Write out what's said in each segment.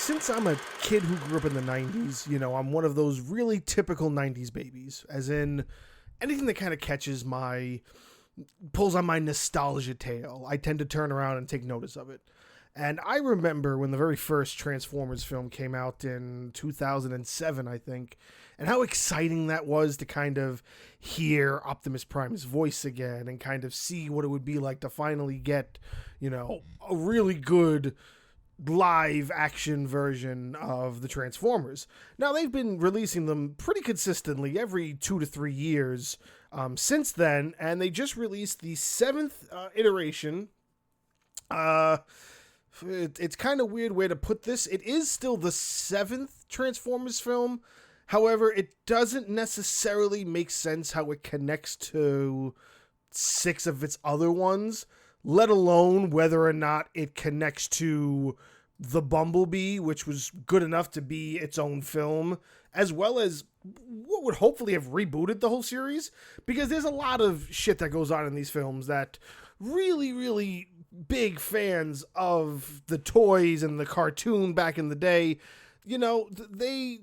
since I'm a kid who grew up in the 90s, I'm one of those really typical 90s babies, as in anything that kind of pulls on my nostalgia tail, I tend to turn around and take notice of it. And I remember when the very first Transformers film came out in 2007, I think, and how exciting that was to kind of hear Optimus Prime's voice again and kind of see what it would be like to finally get, a really good live action version of the Transformers. Now, they've been releasing them pretty consistently every 2 to 3 years since then, and they just released the 7th iteration. It's kind of weird way to put this. It is still the 7th Transformers film. However, it doesn't necessarily make sense how it connects to 6 of its other ones, let alone whether or not it connects to the Bumblebee, which was good enough to be its own film, as well as what would hopefully have rebooted the whole series, because there's a lot of shit that goes on in these films that really, really big fans of the toys and the cartoon back in the day, they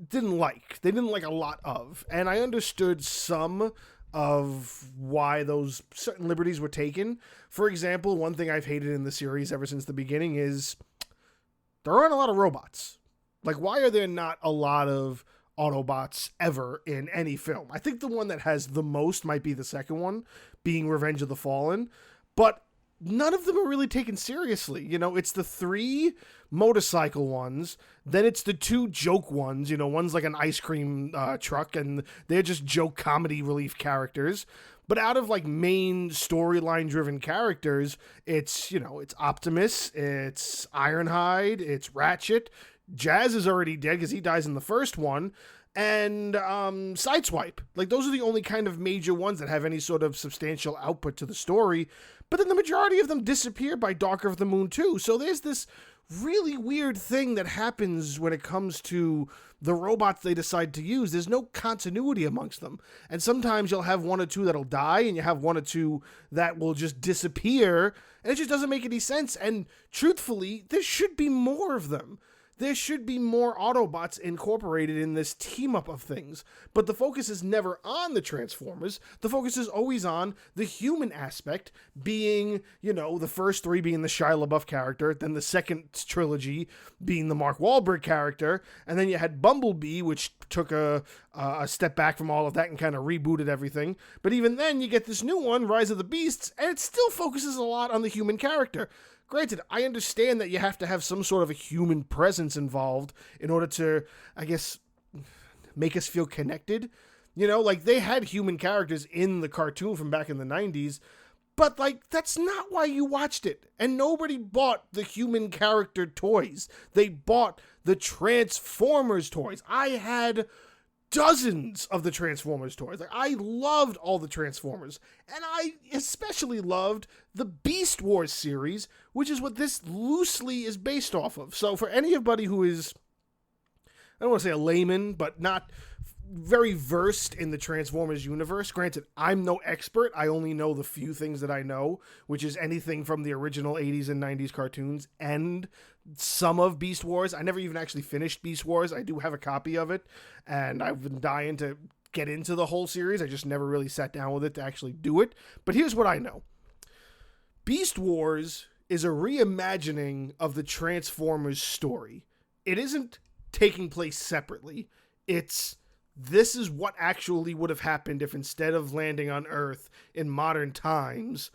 didn't like. They didn't like a lot of. And I understood some of why those certain liberties were taken. For example, one thing I've hated in the series ever since the beginning is there aren't a lot of robots. Like, why are there not a lot of Autobots ever in any film? I think the one that has the most might be the second one, being Revenge of the Fallen. But none of them are really taken seriously. It's the 3 motorcycle ones, then it's the 2 joke ones. One's like an ice cream truck, and they're just joke comedy relief characters. But out of like main storyline driven characters, it's Optimus, it's Ironhide, it's Ratchet. Jazz is already dead because he dies in the first one. And Sideswipe. Like, those are the only kind of major ones that have any sort of substantial output to the story. But then the majority of them disappear by Darker of the Moon 2. So there's this really weird thing that happens when it comes to the robots they decide to use. There's no continuity amongst them. And sometimes you'll have 1 or 2 that'll die, and you have 1 or 2 that will just disappear. And it just doesn't make any sense. And truthfully, there should be more of them. There should be more Autobots incorporated in this team-up of things. But the focus is never on the Transformers. The focus is always on the human aspect, being, the first 3 being the Shia LaBeouf character, then the second trilogy being the Mark Wahlberg character, and then you had Bumblebee, which took a step back from all of that and kind of rebooted everything. But even then, you get this new one, Rise of the Beasts, and it still focuses a lot on the human character. Granted, I understand that you have to have some sort of a human presence involved in order to, I guess, make us feel connected. Like, they had human characters in the cartoon from back in the 90s, but, like, that's not why you watched it. And nobody bought the human character toys. They bought the Transformers toys. I had dozens of the Transformers toys. Like, I loved all the Transformers, and I especially loved the Beast Wars series, which is what this loosely is based off of. So for anybody who is, I don't want to say a layman, but not very versed in the Transformers universe, granted, I'm no expert. I only know the few things that I know, which is anything from the original 80s and 90s cartoons and some of Beast Wars. I never even actually finished Beast Wars. I do have a copy of it, and I've been dying to get into the whole series. I just never really sat down with it to actually do it. But here's what I know. Beast Wars is a reimagining of the Transformers story. It isn't taking place separately. This is what actually would have happened if, instead of landing on Earth in modern times,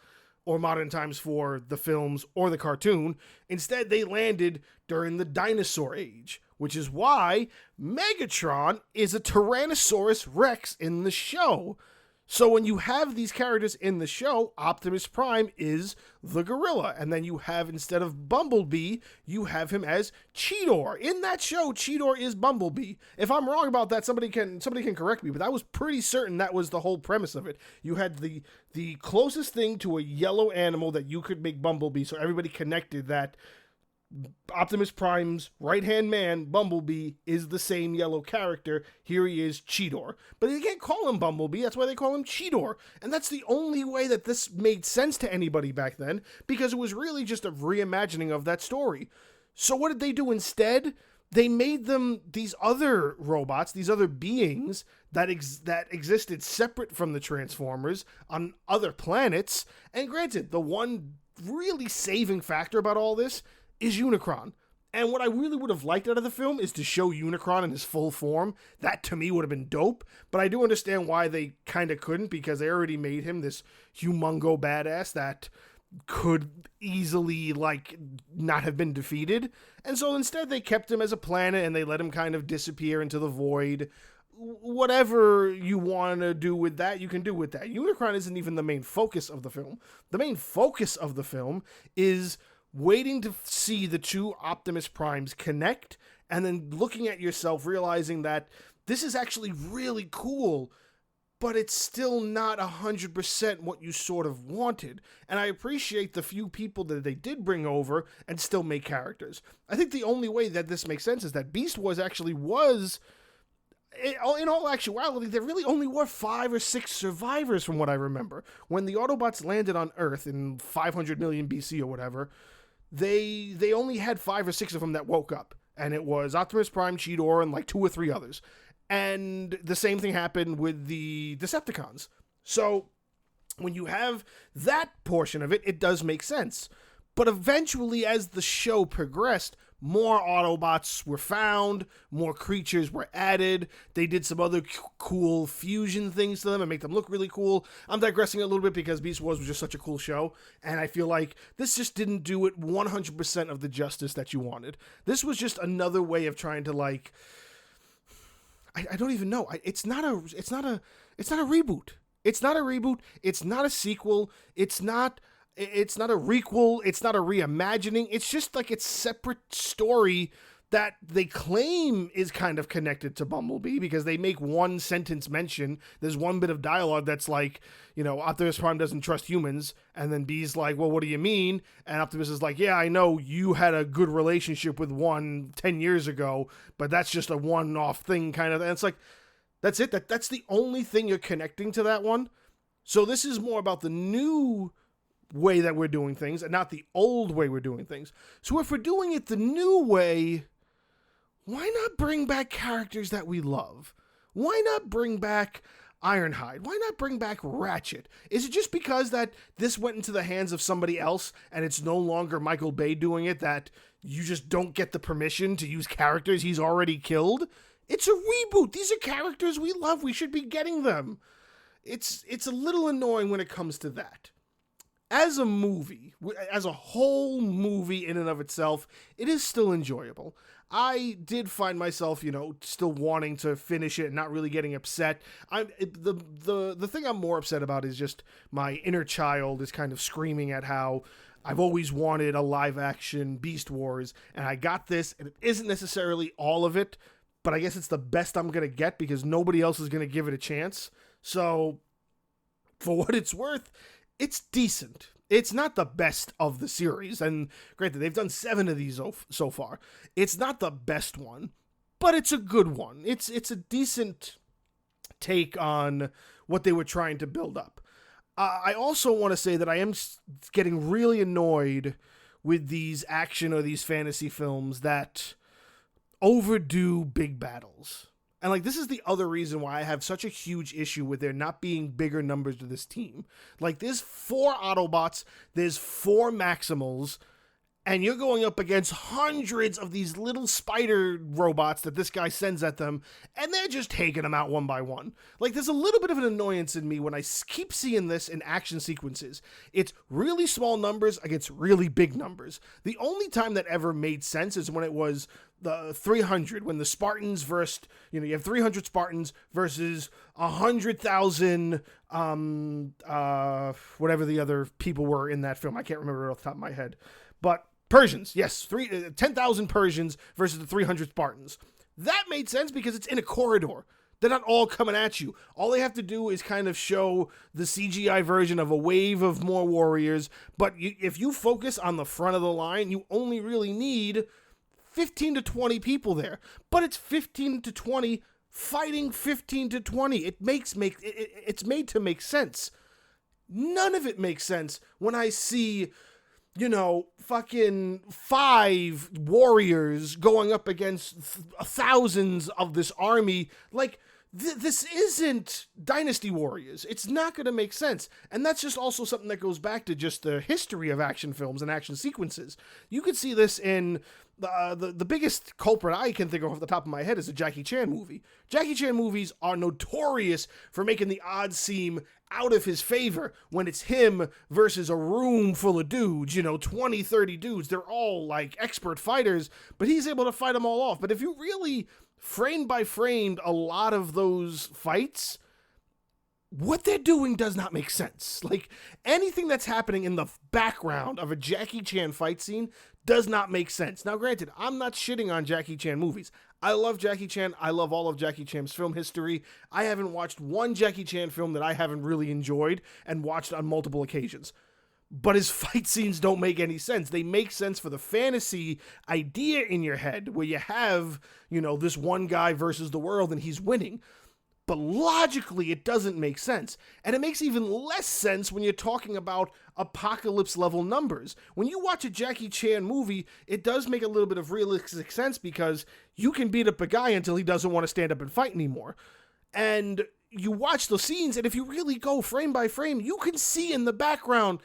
or modern times for the films or the cartoon, instead they landed during the dinosaur age, which is why Megatron is a Tyrannosaurus Rex in the show. So when you have these characters in the show, Optimus Prime is the gorilla. And then you have, instead of Bumblebee, you have him as Cheetor. In that show, Cheetor is Bumblebee. If I'm wrong about that, somebody can correct me, but I was pretty certain that was the whole premise of it. You had the closest thing to a yellow animal that you could make Bumblebee, so everybody connected that Optimus Prime's right-hand man, Bumblebee, is the same yellow character. Here he is, Cheetor. But they can't call him Bumblebee, that's why they call him Cheetor. And that's the only way that this made sense to anybody back then, because it was really just a reimagining of that story. So what did they do instead? They made them these other robots, these other beings that existed separate from the Transformers on other planets. And granted, the one really saving factor about all this is Unicron. And what I really would have liked out of the film is to show Unicron in his full form. That, to me, would have been dope. But I do understand why they kind of couldn't, because they already made him this humongo badass that could easily, not have been defeated. And so instead they kept him as a planet and they let him kind of disappear into the void. Whatever you want to do with that, you can do with that. Unicron isn't even the main focus of the film. The main focus of the film is waiting to see the two Optimus Primes connect, and then looking at yourself, realizing that this is actually really cool, but it's still not 100% what you sort of wanted. And I appreciate the few people that they did bring over and still make characters. I think the only way that this makes sense is that Beast Wars actually was, in all actuality, there really only were 5 or 6 survivors from what I remember. When the Autobots landed on Earth in 500 million BC or whatever, they only had 5 or 6 of them that woke up. And it was Optimus Prime, Cheetor, and 2 or 3 others. And the same thing happened with the Decepticons. So when you have that portion of it, it does make sense. But eventually, as the show progressed, more Autobots were found, more creatures were added. They did some other cool fusion things to them and make them look really cool. I'm digressing a little bit because Beast Wars was just such a cool show, and I feel like this just didn't do it 100% of the justice that you wanted. This was just another way of trying to I don't even know. It's not a reboot. It's not a reboot. It's not a sequel. It's not a requel. It's not a reimagining. It's just it's separate story that they claim is kind of connected to Bumblebee, because they make one sentence mention. There's one bit of dialogue that's Optimus Prime doesn't trust humans, and then B's like, well, what do you mean? And Optimus is like, yeah, I know you had a good relationship with one 10 years ago, but that's just a one-off thing kind of. And it's that's it. That's the only thing you're connecting to that one. So this is more about the new way that we're doing things and not the old way we're doing things. So if we're doing it the new way, why not bring back characters that we love? Why not bring back Ironhide? Why not bring back Ratchet? Is it just because that this went into the hands of somebody else and it's no longer Michael Bay doing it that you just don't get the permission to use characters he's already killed? It's a reboot. These are characters we love. We should be getting them. It's a little annoying when it comes to that. As a movie, as a whole movie in and of itself, it is still enjoyable. I did find myself, still wanting to finish it and not really getting upset. The thing I'm more upset about is just my inner child is kind of screaming at how I've always wanted a live-action Beast Wars, and I got this, and it isn't necessarily all of it, but I guess it's the best I'm going to get because nobody else is going to give it a chance. So, for what it's worth, it's decent. It's not the best of the series, and granted, they've done 7 of these so far. It's not the best one, but it's a good one. It's a decent take on what they were trying to build up. I also want to say that I am getting really annoyed with these action or these fantasy films that overdo big battles. And this is the other reason why I have such a huge issue with there not being bigger numbers to this team. There's 4 Autobots, there's 4 Maximals, and you're going up against hundreds of these little spider robots that this guy sends at them, and they're just taking them out one by one. There's a little bit of an annoyance in me when I keep seeing this in action sequences. It's really small numbers against really big numbers. The only time that ever made sense is when it was the 300, when the Spartans versus, you have 300 Spartans versus 100,000, whatever the other people were in that film. I can't remember it off the top of my head. But Persians, yes, 10,000 Persians versus the 300 Spartans. That made sense because it's in a corridor. They're not all coming at you. All they have to do is kind of show the CGI version of a wave of more warriors. But if you focus on the front of the line, you only really need 15 to 20 people there. But it's 15 to 20 fighting 15 to 20. It's made to make sense. None of it makes sense when I see fucking 5 warriors going up against thousands of this army. Like, this isn't Dynasty Warriors. It's not going to make sense. And that's just also something that goes back to just the history of action films and action sequences. You could see this in the biggest culprit I can think of off the top of my head is a Jackie Chan movie. Jackie Chan movies are notorious for making the odds seem out of his favor when it's him versus a room full of dudes, 20, 30 dudes. They're all like expert fighters, but he's able to fight them all off. But if you really frame by framed a lot of those fights, what they're doing does not make sense. Like, anything that's happening in the background of a Jackie Chan fight scene does not make sense. Now, granted, I'm not shitting on Jackie Chan movies. I love Jackie Chan. I love all of Jackie Chan's film history. I haven't watched one Jackie Chan film that I haven't really enjoyed and watched on multiple occasions. But his fight scenes don't make any sense. They make sense for the fantasy idea in your head where you have, this one guy versus the world and he's winning. But logically, it doesn't make sense. And it makes even less sense when you're talking about apocalypse level numbers. When you watch a Jackie Chan movie, it does make a little bit of realistic sense because you can beat up a guy until he doesn't want to stand up and fight anymore. And you watch the scenes, and if you really go frame by frame, you can see in the background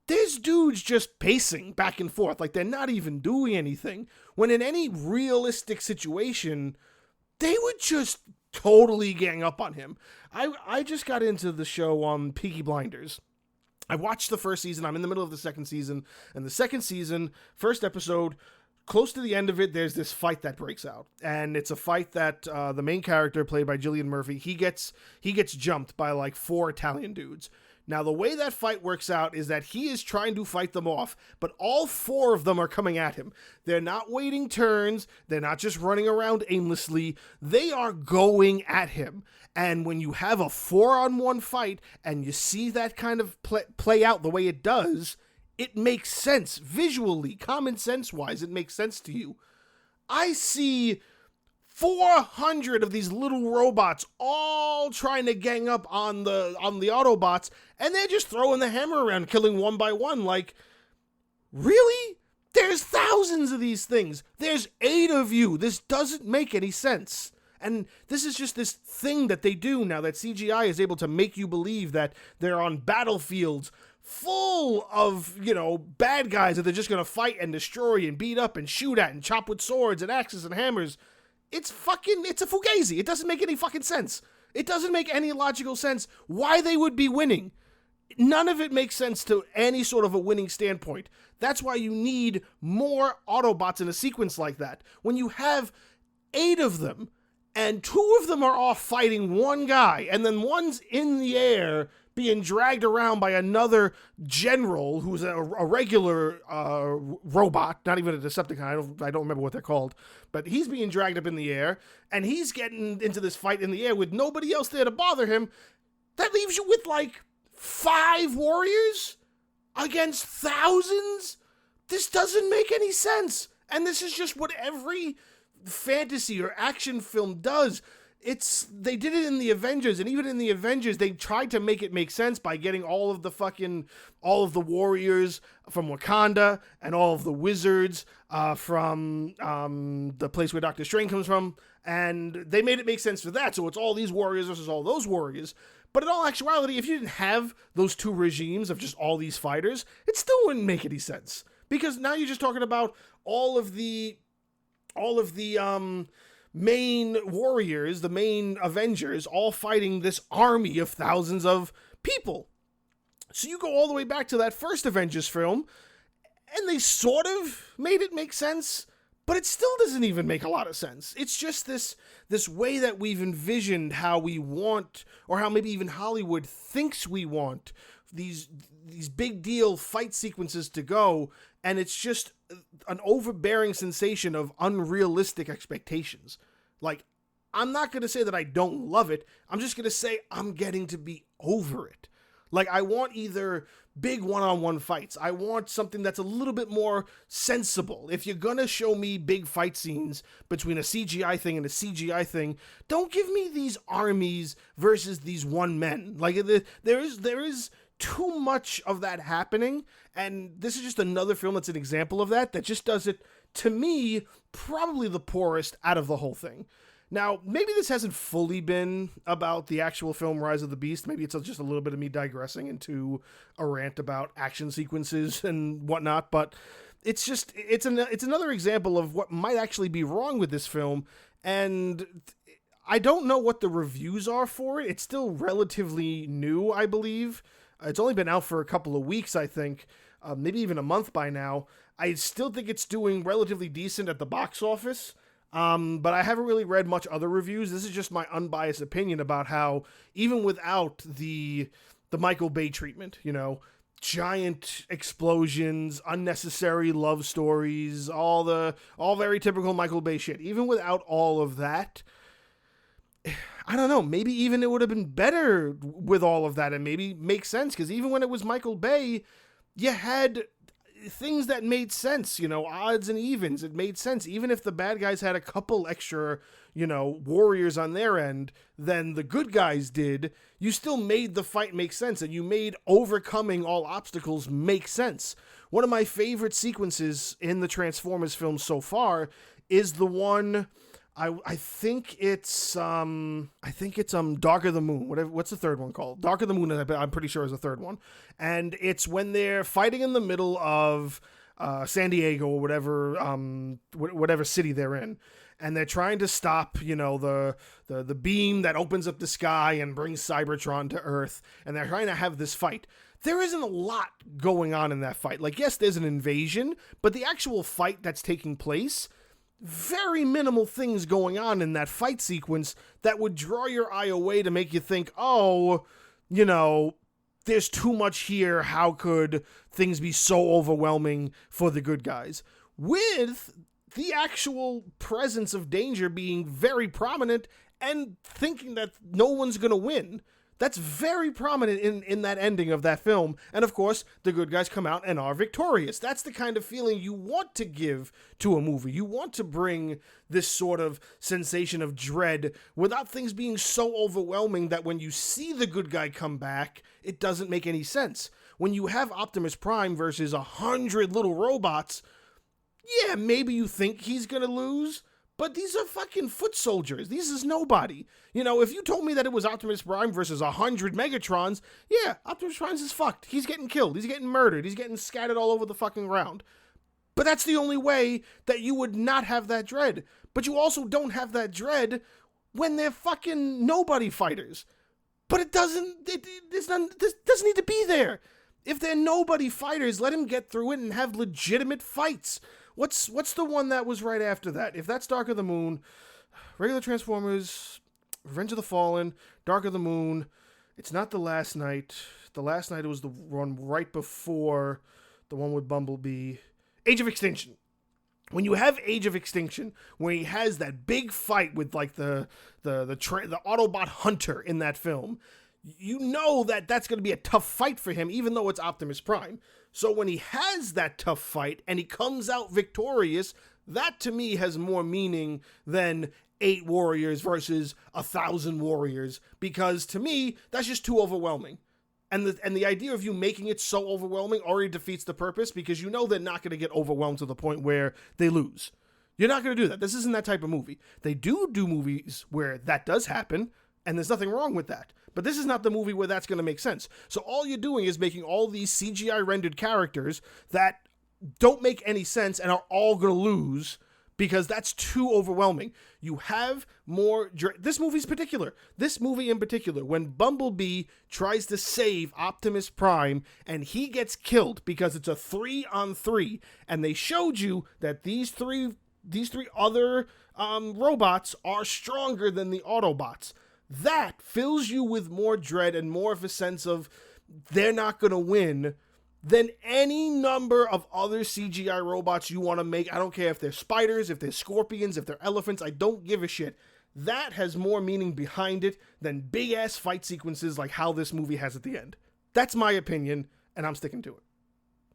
there's dudes just pacing back and forth like they're not even doing anything. When in any realistic situation, they would just totally gang up on him. I just got into the show on Peaky Blinders. I watched the first season. I'm in the middle of the second season. And the second season, first episode, close to the end of it, there's this fight that breaks out. And it's a fight that the main character, played by Cillian Murphy, he gets jumped by like 4 Italian dudes. Now, the way that fight works out is that he is trying to fight them off, but all 4 of them are coming at him. They're not waiting turns. They're not just running around aimlessly. They are going at him. And when you have a 4-on-1 fight and you see that kind of play out the way it does, it makes sense. Visually, common sense-wise, it makes sense to you. I see 400 of these little robots all trying to gang up on the Autobots, and they're just throwing the hammer around, killing one by one. Like, really? There's thousands of these things. There's 8 of you. This doesn't make any sense. And this is just this thing that they do now that CGI is able to make you believe that they're on battlefields full of, bad guys that they're just going to fight and destroy and beat up and shoot at and chop with swords and axes and hammers. It's a fugazi. It doesn't make any fucking sense. It doesn't make any logical sense why they would be winning. None of it makes sense to any sort of a winning standpoint. That's why you need more Autobots in a sequence like that. When you have 8 of them, and 2 of them are off fighting one guy, and then one's in the air being dragged around by another general who's a regular robot, not even a Decepticon, I don't remember what they're called, but he's being dragged up in the air, and he's getting into this fight in the air with nobody else there to bother him. That leaves you with, 5 warriors against thousands? This doesn't make any sense. And this is just what every fantasy or action film does. They did it in the Avengers, and even in the Avengers, they tried to make it make sense by getting all of the warriors from Wakanda and all of the wizards from the place where Doctor Strange comes from, and they made it make sense for that. So it's all these warriors versus all those warriors. But in all actuality, if you didn't have those 2 regimes of just all these fighters, it still wouldn't make any sense. Because now you're just talking about all of the main warriors, the main Avengers, all fighting this army of thousands of people. So you go all the way back to that first Avengers film, and they sort of made it make sense, but it still doesn't even make a lot of sense. It's just this way that we've envisioned how we want, or how maybe even Hollywood thinks we want these big deal fight sequences to go, and it's just an overbearing sensation of unrealistic expectations. Like, I'm not going to say that I don't love it. I'm just going to say I'm getting to be over it. Like, I want either big one-on-one fights. I want something that's a little bit more sensible. If you're going to show me big fight scenes between a CGI thing and a CGI thing, don't give me these armies versus these one men. Like, there is too much of that happening, and this is just another film that's an example of that just does it, to me, probably the poorest out of the whole thing. Now, maybe this hasn't fully been about the actual film Rise of the Beast. Maybe it's just a little bit of me digressing into a rant about action sequences and whatnot, but it's another example of what might actually be wrong with this film, and I don't know what the reviews are for it. It's still relatively new, I believe. It's only been out for a couple of weeks, I think, maybe even a month by now. I still think it's doing relatively decent at the box office. But I haven't really read much other reviews. This is just my unbiased opinion about how, even without the Michael Bay treatment, giant explosions, unnecessary love stories, all very typical Michael Bay shit. Even without all of that, I don't know, maybe even it would have been better with all of that and maybe make sense, because even when it was Michael Bay, you had things that made sense, odds and evens. It made sense. Even if the bad guys had a couple extra, warriors on their end than the good guys did, you still made the fight make sense, and you made overcoming all obstacles make sense. One of my favorite sequences in the Transformers film so far is the one, I think it's Dark of the Moon. What's the third one called? Dark of the Moon, I'm pretty sure is the third one. And it's when they're fighting in the middle of San Diego or whatever city they're in. And they're trying to stop, the beam that opens up the sky and brings Cybertron to Earth. And they're trying to have this fight. There isn't a lot going on in that fight. Like, yes, there's an invasion, but the actual fight that's taking place, very minimal things going on in that fight sequence that would draw your eye away to make you think, there's too much here. How could things be so overwhelming for the good guys? With the actual presence of danger being very prominent and thinking that no one's going to win. That's very prominent in that ending of that film. And of course, the good guys come out and are victorious. That's the kind of feeling you want to give to a movie. You want to bring this sort of sensation of dread without things being so overwhelming that when you see the good guy come back, it doesn't make any sense. When you have Optimus Prime versus 100 little robots, yeah, maybe you think he's gonna lose, but these are fucking foot soldiers. These is nobody. If you told me that it was Optimus Prime versus 100 Megatrons, yeah, Optimus Prime is fucked. He's getting killed. He's getting murdered. He's getting scattered all over the fucking ground. But that's the only way that you would not have that dread. But you also don't have that dread when they're fucking nobody fighters. But this doesn't need to be there. If they're nobody fighters, let him get through it and have legitimate fights. What's the one that was right after that? If that's Dark of the Moon, regular Transformers, Revenge of the Fallen, Dark of the Moon, it's not The Last Night. The Last Night was the one right before the one with Bumblebee. Age of Extinction. When you have Age of Extinction, where he has that big fight with like the Autobot hunter in that film, you know that that's going to be a tough fight for him, even though it's Optimus Prime. So when he has that tough fight and he comes out victorious, that to me has more meaning than 8 warriors versus 1,000 warriors, because to me, that's just too overwhelming. And the idea of you making it so overwhelming already defeats the purpose, because you know they're not going to get overwhelmed to the point where they lose. You're not going to do that. This isn't that type of movie. They do movies where that does happen, and there's nothing wrong with that. But this is not the movie where that's going to make sense. So all you're doing is making all these CGI rendered characters that don't make any sense and are all going to lose, because that's too overwhelming. You have more... This movie in particular, when Bumblebee tries to save Optimus Prime and he gets killed because it's a 3-on-3, and they showed you that these three other robots are stronger than the Autobots. That fills you with more dread and more of a sense of they're not going to win than any number of other CGI robots you want to make. I don't care if they're spiders, if they're scorpions, if they're elephants. I don't give a shit. That has more meaning behind it than big-ass fight sequences like how this movie has at the end. That's my opinion, and I'm sticking to it.